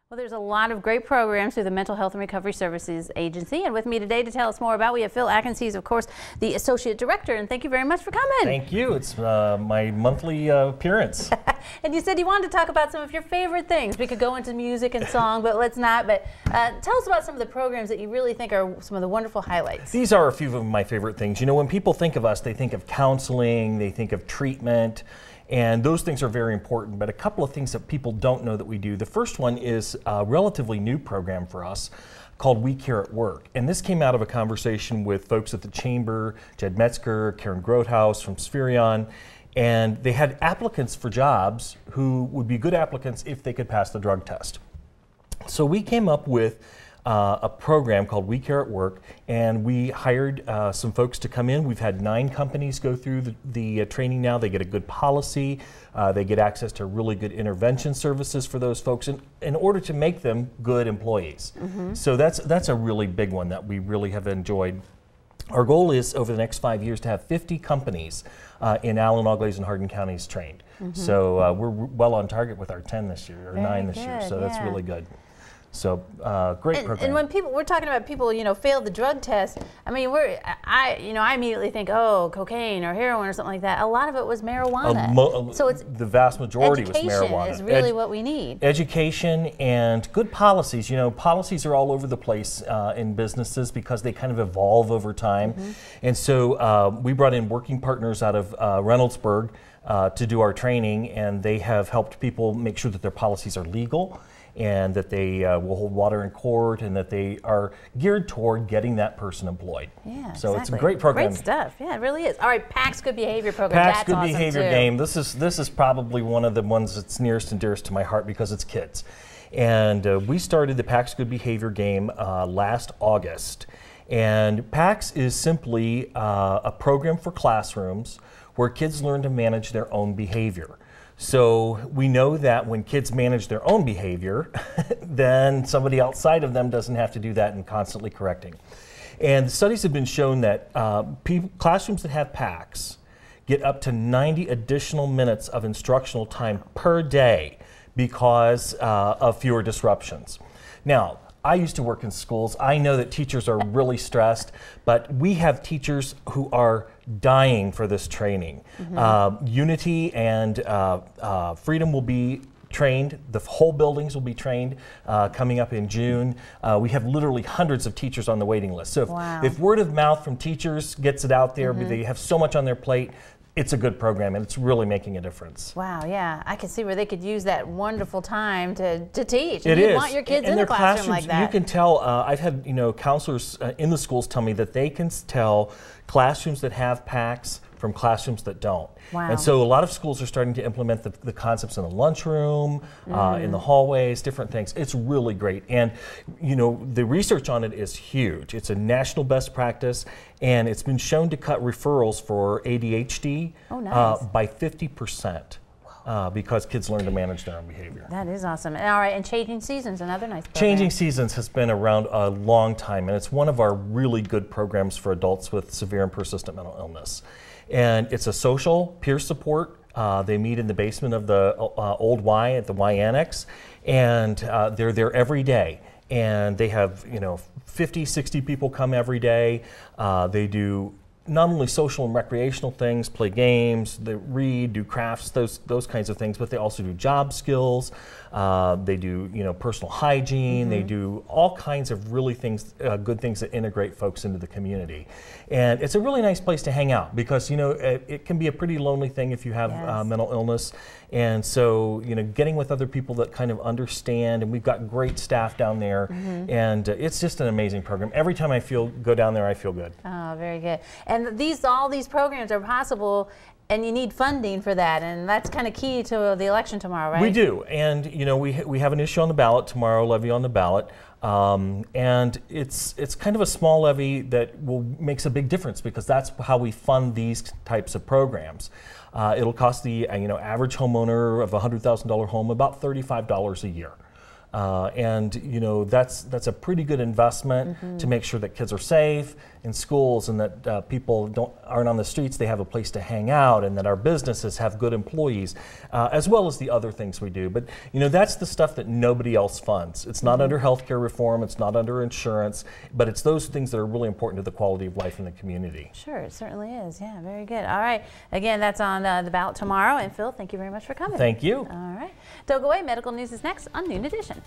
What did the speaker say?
Well, there's a lot of great programs through the Mental Health and Recovery Services Agency, and with me today to tell us more about, we have Phil Atkins. He's, of course, the Associate Director, and thank you very much for coming. Thank you. It's my monthly appearance. And you said you wanted to talk about some of your favorite things. We could go into music and song, but let's not. But tell us about some of the programs that you really think are some of the wonderful highlights. These are a few of my favorite things. You know, when people think of us, they think of counseling, they think of treatment, and those things are very important, but a couple of things that people don't know that we do. The first one is a relatively new program for us called We Care at Work. And this came out of a conversation with folks at the Chamber, Jed Metzger, Karen Grothaus from Spherion, and they had applicants for jobs who would be good applicants if they could pass the drug test. So we came up with a program called We Care at Work, and we hired some folks to come in. We've had 9 companies go through the training now. They get a good policy. They get access to really good intervention services for those folks in order to make them good employees. Mm-hmm. So that's a really big one that we really have enjoyed. Our goal is over the next 5 years to have 50 companies in Allen, Auglaize, and Hardin Counties trained. Mm-hmm. So we're well on target with our 10 this year, or Very 9 this good, year. So yeah. that's really good. So great program. And when we're talking about people, you know, fail the drug test. I mean, I immediately think, oh, cocaine or heroin or something like that. A lot of it was marijuana. So it's the vast majority was marijuana. Education is really what we need. Education and good policies. You know, policies are all over the place in businesses because they kind of evolve over time. Mm-hmm. And so we brought in working partners out of Reynoldsburg to do our training, and they have helped people make sure that their policies are legal, and that they will hold water in court, and that they are geared toward getting that person employed. Yeah, so exactly. It's a great program. Great stuff. Yeah, it really is. All right, PACS Good Behavior Program. PACS That's Good awesome Behavior too. Game. This is probably one of the ones that's nearest and dearest to my heart because it's kids. And we started the PACS Good Behavior Game last August. And PACS is simply a program for classrooms where kids learn to manage their own behavior. So we know that when kids manage their own behavior, then somebody outside of them doesn't have to do that and constantly correcting. And studies have been shown that classrooms that have PACS get up to 90 additional minutes of instructional time per day because of fewer disruptions. Now, I used to work in schools. I know that teachers are really stressed, but we have teachers who are dying for this training. Mm-hmm. Unity and Freedom will be trained. The whole buildings will be trained coming up in June. We have literally hundreds of teachers on the waiting list. So if word of mouth from teachers gets it out there, mm-hmm. they have so much on their plate, it's a good program, and it's really making a difference. Wow, yeah. I can see where they could use that wonderful time to teach. It you is. Want your kids in the classroom like that. You can tell, I've had counselors in the schools tell me that they can tell classrooms that have PACS from classrooms that don't. Wow. And so a lot of schools are starting to implement the concepts in the lunchroom, in the hallways, different things. It's really great. And the research on it is huge. It's a national best practice, and it's been shown to cut referrals for ADHD by 50%. Because kids learn to manage their own behavior. That is awesome. All right, and Changing Seasons, another nice program. Changing Seasons has been around a long time, and it's one of our really good programs for adults with severe and persistent mental illness. And it's a social peer support. They meet in the basement of the old Y at the Y Annex, and they're there every day. And they have 50, 60 people come every day. They do not only social and recreational things, play games, they read, do crafts, those kinds of things, but they also do job skills. They do personal hygiene. Mm-hmm. They do all kinds of really good things that integrate folks into the community. And it's a really nice place to hang out because it can be a pretty lonely thing if you have mental illness. And so getting with other people that kind of understand, and we've got great staff down there, mm-hmm. and it's just an amazing program. Every time I go down there, I feel good. Oh, very good. And all these programs are possible, and you need funding for that, and that's kind of key to the election tomorrow, right? We do, and we have an issue on the ballot tomorrow, levy on the ballot, and it's kind of a small levy that makes a big difference because that's how we fund these types of programs. It'll cost the average homeowner of a $100,000 home about $35 a year. And that's a pretty good investment, mm-hmm. to make sure that kids are safe in schools, and that people aren't on the streets, they have a place to hang out, and that our businesses have good employees, as well as the other things we do. But you know, that's the stuff that nobody else funds. It's not under healthcare reform, it's not under insurance, but it's those things that are really important to the quality of life in the community. Sure, it certainly is. Yeah, very good. All right. Again, that's on the ballot tomorrow. And Phil, thank you very much for coming. Thank you. All right. Don't go away. Medical news is next on Noon Edition.